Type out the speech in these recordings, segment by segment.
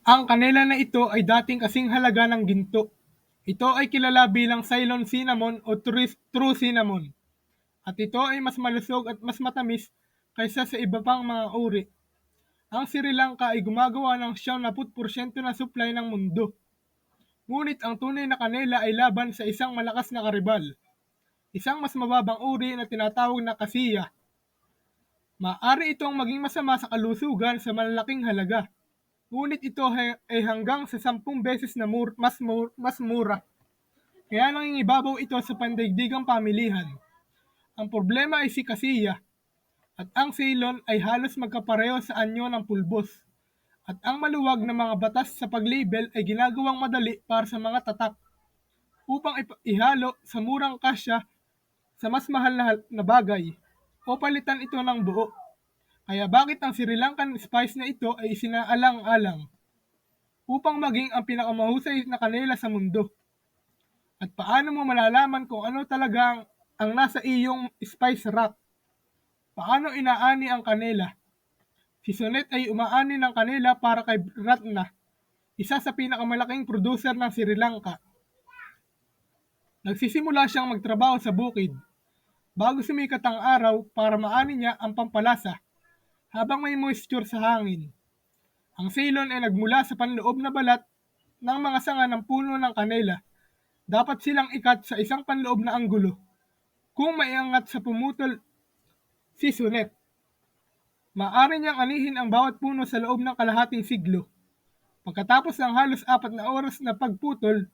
Ang kanela na ito ay dating kasing halaga ng ginto. Ito ay kilala bilang Ceylon cinnamon o true cinnamon, at ito ay mas malusog at mas matamis kaysa sa iba pang mga uri. Ang Sri Lanka ay gumagawa ng 90% na supply ng mundo. Ngunit ang tunay na kanela ay laban sa isang malakas na karibal, isang mas mababang uri na tinatawag na kasiya. Maaari itong maging masama sa kalusugan sa malalaking halaga, ngunit ito ay hanggang sa 10 beses na mas mura. Kaya nangingibabaw ito sa pandaigdigang pamilihan. Ang problema ay si kasiya, at ang Ceylon ay halos magkapareho sa anyo ng pulbos. At ang maluwag na mga batas sa pag-label ay ginagawang madali para sa mga tatak upang ihalo sa murang kasya sa mas mahal na bagay o palitan ito ng buo. Kaya bakit ang Sri Lankan spice na ito ay isinaalang-alang upang maging ang pinakamahusay na kanela sa mundo? At paano mo malalaman kung ano talaga ang nasa iyong spice rack? Paano inaani ang kanela? Si Sonet ay umaani ng kanela para kay Ratna, isa sa pinakamalaking producer ng Sri Lanka. Nagsisimula siyang magtrabaho sa bukid bago sumikat ang araw para maani niya ang pampalasa habang may moisture sa hangin. Ang Ceylon ay nagmula sa panloob na balat ng mga sanga ng puno ng kanela. Dapat silang ikat sa isang panloob na anggulo. Kung maiangat sa pumutol si Sonet, maaari niyang anihin ang bawat puno sa loob ng kalahating siglo. Pagkatapos ng halos 4 na oras na pagputol,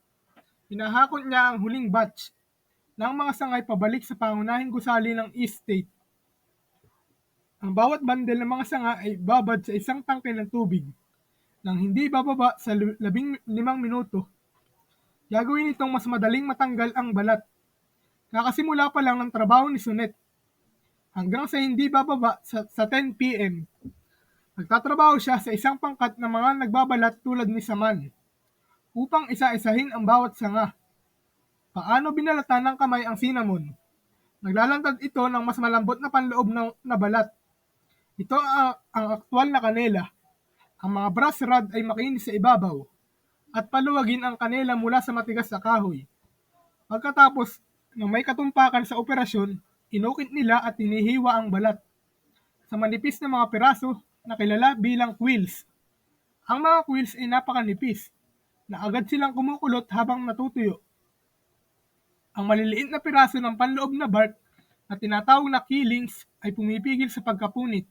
hinahakot niya ang huling batch ng mga sangay pabalik sa pangunahing gusali ng estate. Ang bawat bandel ng mga sanga ay babad sa isang tangke ng tubig nang hindi bababa sa 15 minuto. Gagawin itong mas madaling matanggal ang balat. Kakasimula pa lang ng trabaho ni Sonet hanggang sa hindi bababa sa 10 p.m. Nagtatrabaho siya sa isang pangkat ng mga nagbabalat tulad ni Saman upang isa-isahin ang bawat sanga. Paano binalatan ng kamay ang cinnamon? Naglalantad ito ng mas malambot na panloob na balat. Ito ang aktwal na kanela. Ang mga brass rod ay makinis sa ibabaw at paluwagin ang kanela mula sa matigas na kahoy. Pagkatapos ng may katumpakan sa operasyon, inukit nila at hinihiwa ang balat sa manipis na mga piraso na kilala bilang quills. Ang mga quills ay napakanipis na agad silang kumukulot habang natutuyo. Ang maliliit na piraso ng panloob na bark na tinatawag na keelings ay pumipigil sa pagkapunit.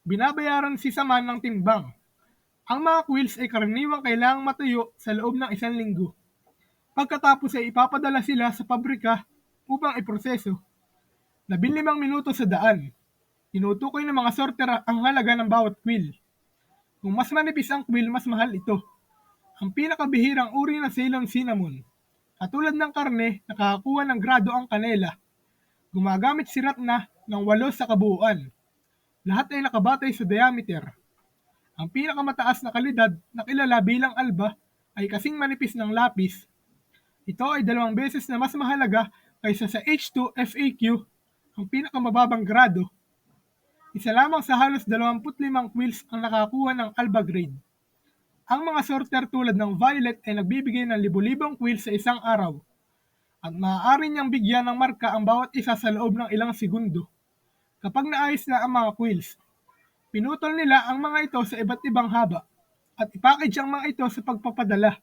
Binabayaran si Saman ng timbang. Ang mga quills ay karaniwang kailangang matuyo sa loob ng 1 linggo. Pagkatapos ay ipapadala sila sa pabrika upang iproseso. 15 minuto sa daan. Tinutukoy ng mga sorter ang halaga ng bawat quill. Kung mas manipis ang quill, mas mahal ito. Ang pinakabihirang uri ng Ceylon cinnamon. Katulad ng karne, nakakakuha ng grado ang kanela. Gumagamit si Ratna ng 8 sa kabuuan. Lahat ay nakabatay sa diameter. Ang pinakamataas na kalidad na kilala bilang alba ay kasing manipis ng lapis. Ito ay 2 beses na mas mahalaga kaysa sa H2 FAQ, ang pinakamababang grado. Isa lamang sa halos 25 quills ang nakakuha ng alba grade. Ang mga sorter tulad ng Violet ay nagbibigay ng libo-libong quills sa isang araw at maaari niyang bigyan ng marka ang bawat isa sa loob ng ilang segundo. Kapag naayos na ang mga quills, pinutol nila ang mga ito sa iba't ibang haba at ipackage ang mga ito sa pagpapadala.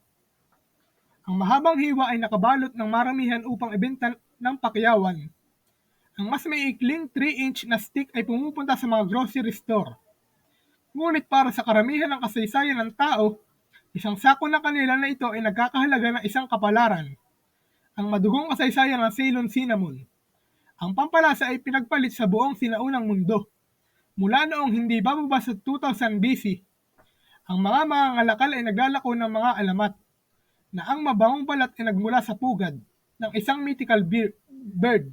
Ang mahabang hiwa ay nakabalot ng maramihan upang ibenta ng pakyawan. Ang mas maiikling 3-inch na stick ay pumupunta sa mga grocery store. Ngunit para sa karamihan ng kasaysayan ng tao, isang sako na kanila na ito ay nagkakahalaga ng isang kapalaran. Ang madugong kasaysayan ng Ceylon cinnamon. Ang pampalasa ay pinagpalit sa buong sinaunang mundo. Mula noong hindi bababa sa 2000 BC, ang mga mangangalakal ay naglalako ng mga alamat na ang mabangong balat ay nagmula sa pugad ng isang mythical bird.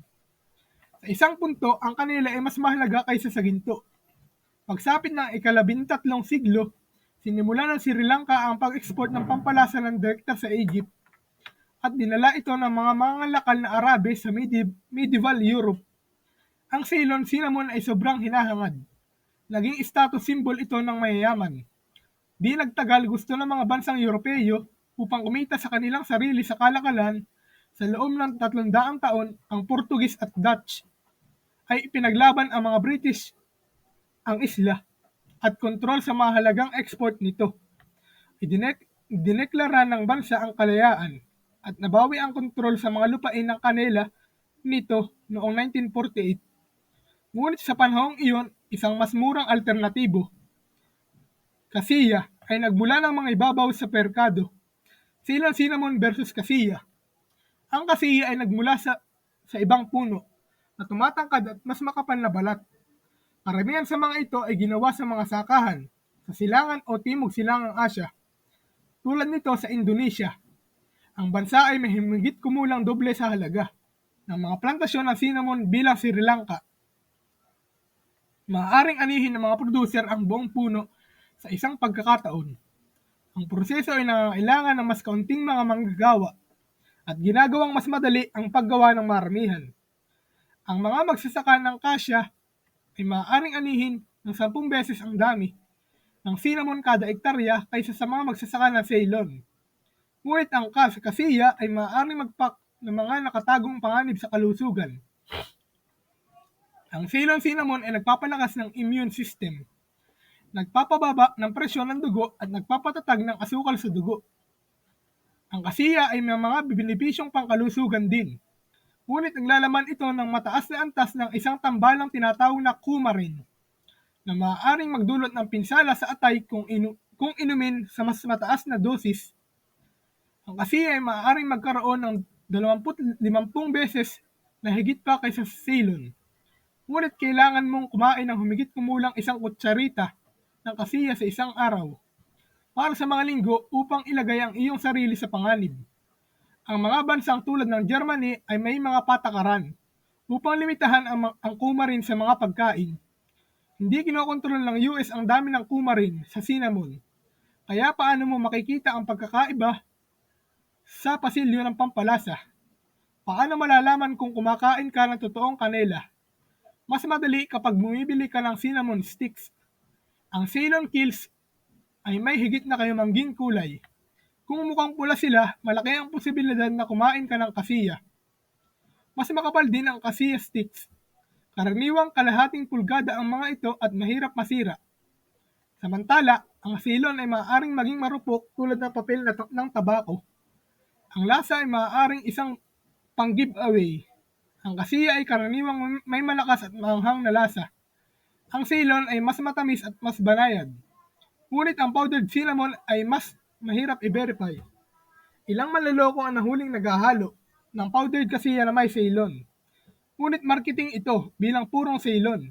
Sa isang punto, ang kanela ay mas mahalaga kaysa sa ginto. Pagsapit ng ika-13 siglo, sinimula ng Sri Lanka ang pag-export ng pampalasa ng direkta sa Egypt at dinala ito ng mga mangangalakal na Arabe sa medieval Europe. Ang Ceylon cinnamon ay sobrang hinahangad. Naging status symbol ito ng mayayaman. Di nagtagal gusto ng mga bansang Europeo upang kumita sa kanilang sarili sa kalakalan, sa loob ng 300 taon ang Portuguese at Dutch ay ipinaglaban ang mga British ang isla at kontrol sa mahalagang export nito. Idineklara ng bansa ang kalayaan at nabawi ang kontrol sa mga lupain ng kanela nito noong 1948. Ngunit sa panahong iyon, isang mas murang alternatibo, Casilla, ay nagmula ng mga ibabaw sa merkado. Ceylon cinnamon versus Casilla. Ang Casilla ay nagmula sa ibang puno na tumatangkad at mas makapal na balat. Karamihan sa mga ito ay ginawa sa mga sakahan sa silangan o timog silangang Asya. Tulad nito sa Indonesia, ang bansa ay may higit kumulang doble sa halaga ng mga plantasyon ng cinnamon bilang Sri Lanka. Maaaring anihin ng mga producer ang buong puno sa isang pagkakataon. Ang proseso ay nangangailangan ng mas kaunting mga manggagawa at ginagawang mas madali ang paggawa ng maramihan. Ang mga magsasaka ng kasya ay maaaring anihin ng 10 beses ang dami ng cinnamon kada ektarya kaysa sa mga magsasaka ng Ceylon. Ngunit ang Casilla ay maaaring magpak ng mga nakatagong panganib sa kalusugan. Ang Ceylon cinnamon ay nagpapalakas ng immune system, nagpapababa ng presyon ng dugo at nagpapatatag ng asukal sa dugo. Ang Casilla ay may mga benepisyong pangkalusugan din, ngunit naglalaman ito ng mataas na antas ng isang tambalang tinatawag na coumarin, na maaaring magdulot ng pinsala sa atay kung inumin sa mas mataas na dosis. Ang Casilla ay maaaring magkaroon ng 50 beses na higit pa kaysa sa Ceylon. Ngunit kailangan mong kumain ng humigit kumulang 1 kutsarita ng Casilla sa isang araw para sa mga linggo upang ilagay ang iyong sarili sa panganib. Ang mga bansang tulad ng Germany ay may mga patakaran upang limitahan ang coumarin sa mga pagkain. Hindi kinokontrol ng US ang dami ng coumarin sa cinnamon. Kaya paano mo makikita ang pagkakaiba sa pasilyo ng pampalasa? Paano malalaman kung kumakain ka ng totoong kanela? Mas madali kapag bumibili ka ng cinnamon sticks. Ang Ceylon kills ay may higit na kayumangging kulay. Kung mukhang pula sila, malaki ang posibilidad na kumain ka ng Casilla. Mas makapal din ang Casilla sticks. Karaniwang kalahating pulgada ang mga ito at mahirap masira. Samantala, ang Ceylon ay maaaring maging marupok tulad ng papel ng tabako. Ang lasa ay maaaring isang pang-giveaway. Ang Casilla ay karaniwang may malakas at maanghang na lasa. Ang Ceylon ay mas matamis at mas banayad. Ngunit ang powdered cinnamon ay mas mahirap i-verify. Ilang manloloko ang nahuling naghahalo ng powdered Casilla na may Ceylon. Ngunit marketing ito bilang purong Ceylon.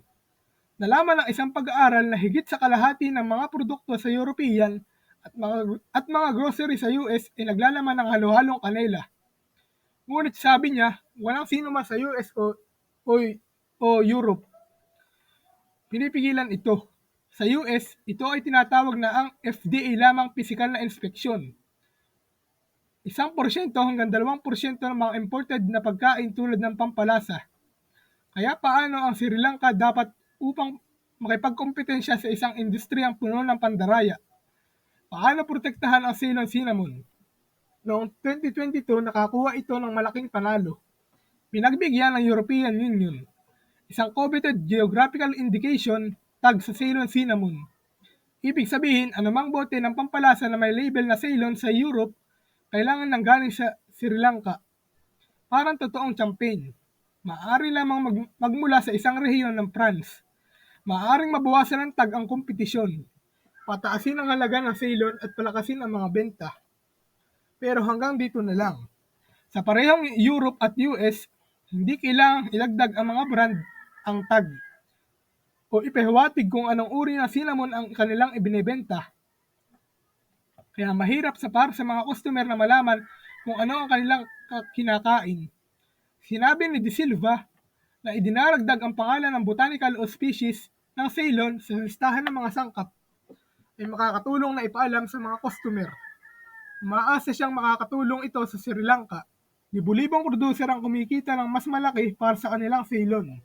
Nalaman ng isang pag-aaral na higit sa kalahati ng mga produkto sa European at mga grocery sa US ay naglalaman ng halo-halong kanela. Ngunit sabi niya, walang sino man sa US o Europe pinipigilan ito. Sa US, ito ay tinatawag na ang FDA lamang pisikal na inspeksyon. 1% hanggang 2% ng mga imported na pagkain tulad ng pampalasa. Kaya paano ang Sri Lanka dapat upang makipagkompetensya sa isang industriyang puno ng pandaraya? Paano protektahan ang Ceylon cinnamon? Noong 2022, nakakuha ito ng malaking panalo. Pinagbigyan ng European Union isang coveted geographical indication tag sa Ceylon cinnamon. Ibig sabihin, anumang bote ng pampalasa na may label na Ceylon sa Europe, kailangan nang galing sa Sri Lanka. Parang totoong champagne. Maaari lamang magmula sa isang rehiyon ng France. Maaaring mabawasan ng tag ang kompetisyon. Pataasin ang halaga ng Ceylon at palakasin ang mga benta. Pero hanggang dito na lang. Sa parehong Europe at US, hindi kailangang ilagdag ang mga brand ang tag o ipahiwatig kung anong uri ng cinnamon ang kanilang ibinebenta. Kaya mahirap para sa mga customer na malaman kung ano ang kanilang kinakain. Sinabi ni De Silva na idinaragdag ang pangalan ng botanical o species ng Ceylon sa listahan ng mga sangkap ay makakatulong na ipaalam sa mga customer. Umaasa siyang makakatulong ito sa Sri Lanka. Libu-libong producer ang kumikita ng mas malaki para sa kanilang Ceylon.